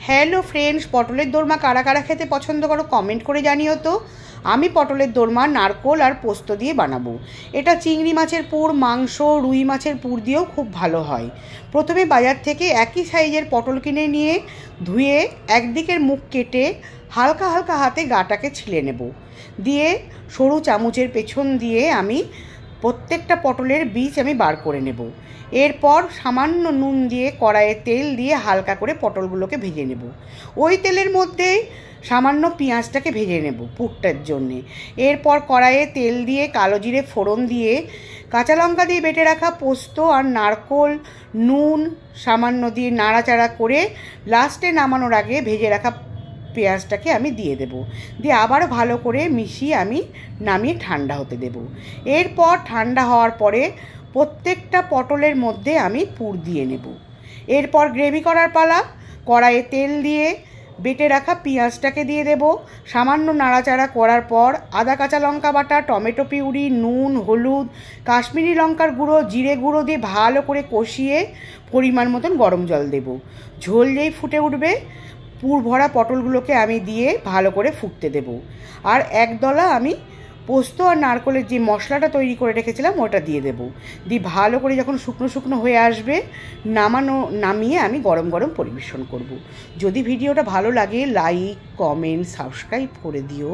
Hello friends, পটলের দোরমা কারা কারা খেতে পছন্দ করো কমেন্ট করে জানিও তো। আমি পটলের দোরমা নারকোল আর পোস্ত দিয়ে বানাবো। এটা চিংড়ি মাছের পুর, মাংস, রুই মাছের পুর দিয়েও খুব ভালো হয়। প্রথমে বাজার থেকে একই সাইজের পটল কিনে নিয়ে ধুয়ে একদিকের মুখ কেটে হালকা হালকা হাতে গাটাকে ছিলে নেব। দিয়ে সরু চামচের পেছন দিয়ে আমি প্রত্যেকটা পটলের বীজ আমি বার করে নেব। এরপর সামান্য নুন দিয়ে কড়াইয়ে তেল দিয়ে হালকা করে পটলগুলোকে ভেজে নেব। ওই তেলের মধ্যেই সামান্য পেঁয়াজটাকে ভেজে নেব পুরটার জন্যে। এরপর কড়াইয়ে তেল দিয়ে কালো জিরে ফোড়ন দিয়ে কাঁচা লঙ্কা দিয়ে বেটে রাখা পোস্ত আর নারকোল, নুন সামান্য দিয়ে নাড়াচাড়া করে লাস্টে নামানোর আগে ভেজে রাখা পেঁয়াজটাকে আমি দিয়ে দেব। দিয়ে আবার ভালো করে মিশিয়ে আমি নামিয়ে ঠান্ডা হতে দেব। এরপর ঠান্ডা হওয়ার পরে প্রত্যেকটা পটলের মধ্যে আমি পুর দিয়ে নেব। এরপর গ্রেভি করার পালা। কড়াইয়ে তেল দিয়ে বেটে রাখা পেঁয়াজটাকে দিয়ে দেব। সামান্য নাড়াচাড়া করার পর আদা কাঁচা লঙ্কা বাটা, টমেটো পিউরি, নুন, হলুদ, কাশ্মীরি লঙ্কার গুঁড়ো, জিরে গুঁড়ো দিয়ে ভালো করে কষিয়ে পরিমাণ মতন গরম জল দেব। ঝোল যেই ফুটে উঠবে পুর ভরা পটলগুলোকে আমি দিয়ে ভালো করে ফুটতে দেব। আর একদলা আমি পোস্ত আর নারকোলের যে মশলাটা তৈরি করে রেখেছিলাম ওটা দিয়ে দেব। দিয়ে ভালো করে যখন শুকনো শুকনো হয়ে আসবে নামিয়ে আমি গরম গরম পরিবেশন করব। যদি ভিডিওটা ভালো লাগে লাইক, কমেন্ট, সাবস্ক্রাইব করে দিও।